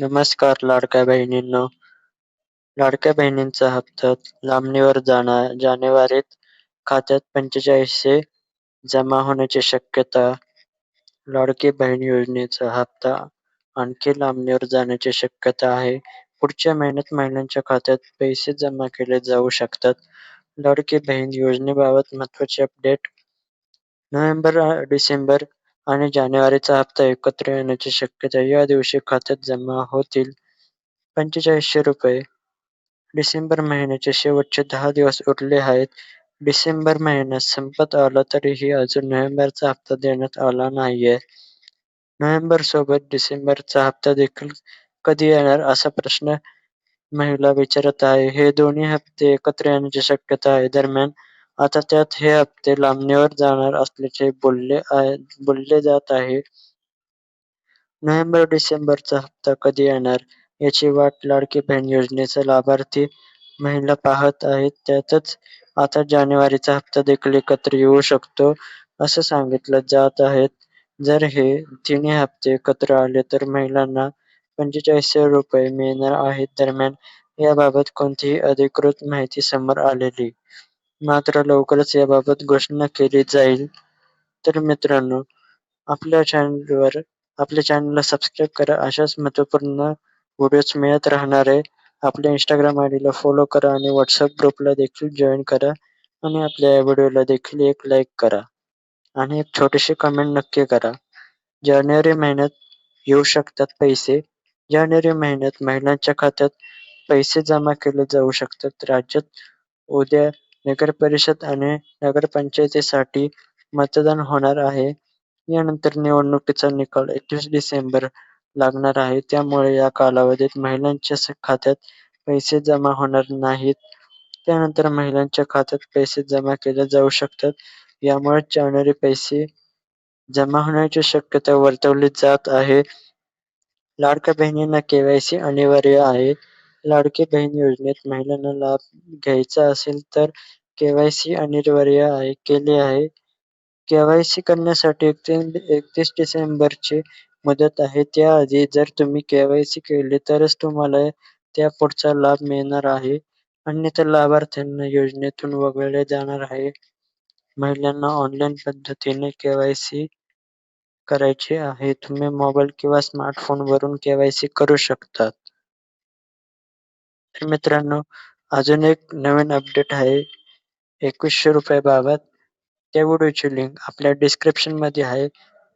नमस्कार लाडक्या बहिणींनो, लाडक्या बहिणींचा हप्ता लांबणीवर जानेवारीत खात्यात 4500 जमा होण्याची शक्यता. लाडकी बहीण योजनेचा हप्ता आणखी लांबणीवर जाण्याची शक्यता आहे. पुढच्या महिन्यात महिलांच्या खात्यात पैसे जमा केले जाऊ शकतात. लाडकी बहीण योजनेबाबत महत्त्वाचे अपडेट. नोव्हेंबर, डिसेंबर आणि जानेवारीचा हप्ता एकत्र येण्याची शक्यता. या दिवशी खात्यात जमा होतील ₹4500. डिसेंबर महिन्याचे शेवटचे 10 दिवस उरले आहेत. डिसेंबर महिना संपत आला तरीही अजून नोव्हेंबरचा हप्ता देण्यात आला नाहीये. नोव्हेंबरसोबत डिसेंबरचा हप्ता देखील कधी येणार असा प्रश्न महिला विचारत आहे. हे दोन्ही हप्ते एकत्र येण्याची शक्यता आहे. दरम्यान आता त्यात हे हप्ते लांबणीवर जाणार असल्याचे बोलले जात आहे. नोव्हेंबर-डिसेंबरचा हप्ता कधी येणार याची वाट लाडकी बहीण योजनेचे लाभार्थी महिला पाहत आहेत. त्यातच आता जानेवारीचा हप्ता देखील एकत्र येऊ शकतो, असं सांगितलं जात आहे. जर हे तिन्ही हप्ते एकत्र आले तर महिलांना ₹4500 मिळणार आहेत. दरम्यान याबाबत कोणतीही अधिकृत माहिती समोर आलेली, मात्र लवकरच याबाबत घोषणा केली जाईल. तर मित्रांनो, आपल्या चॅनलला सबस्क्राईब करा. अशाच महत्त्वपूर्ण व्हिडिओज मिळत राहणार आहे. आपल्या Instagram आयडीला फॉलो करा आणि WhatsApp ग्रुपला देखील जॉइन करा आणि आपल्या या व्हिडिओला देखील एक लाईक करा आणि एक छोटीशी कमेंट नक्की करा. जानेवारी महिन्यात येऊ शकतात पैसे. जानेवारी महिन्यात महिलांच्या खात्यात पैसे जमा केले जाऊ शकतात. राज्यात उद्या नगरपरिषद आणि नगरपंचायतीसाठी मतदान होणार आहे. यानंतर निवडणुकीचा निकाल 21 डिसेंबर लागणार आहे. त्यामुळे या कालावधीत महिलांच्या खात्यात पैसे जमा होणार नाहीत. त्यानंतर महिलांच्या खात्यात पैसे जमा केले जाऊ शकतात. यामुळे जानेवारी पैसे जमा होण्याची शक्यता वर्तवली जात आहे. लाडक्या बहिणींना केवायसी अनिवार्य आहे. लाडकी बहीण योजनेत महिलांना लाभ घ्यायचा असेल तर केवायसी अनिवार्य केले आहे. केवायसी करण्यासाठी 31 डिसेंबरची मुदत आहे. त्याआधी जर तुम्ही केवायसी केली तरच तुम्हाला त्यापुढचा लाभ मिळणार आहे. अन्यथा लाभार्थ्यांना योजनेतून वगळले जाणार आहे. महिलांना ऑनलाईन पद्धतीने केवायसी करायची आहे. तुम्ही मोबाईल किंवा स्मार्टफोनवरून केवायसी करू शकता. तर मित्रांनो, अजून एक नवीन अपडेट आहे ₹2100 बाबत. त्या व्हिडिओची लिंक आपल्या डिस्क्रिप्शनमध्ये आहे.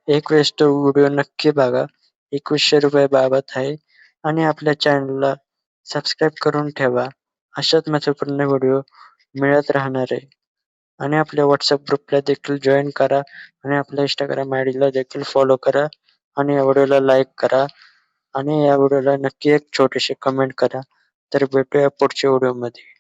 एक वेळेस तो व्हिडिओ नक्की बघा. ₹2100 बाबत आहे आणि आपल्या चॅनलला सबस्क्राईब करून ठेवा. अशाच महत्त्वपूर्ण व्हिडिओ मिळत राहणार आहे. आणि आपल्या WhatsApp ग्रुपला देखील जॉइन करा आणि आपल्या Instagram आयडीला देखील फॉलो करा आणि या व्हिडिओला लाईक करा आणि या व्हिडिओला नक्की एक छोटीशी कमेंट करा. तर भेटूया पुढच्या व्हिडिओमध्ये.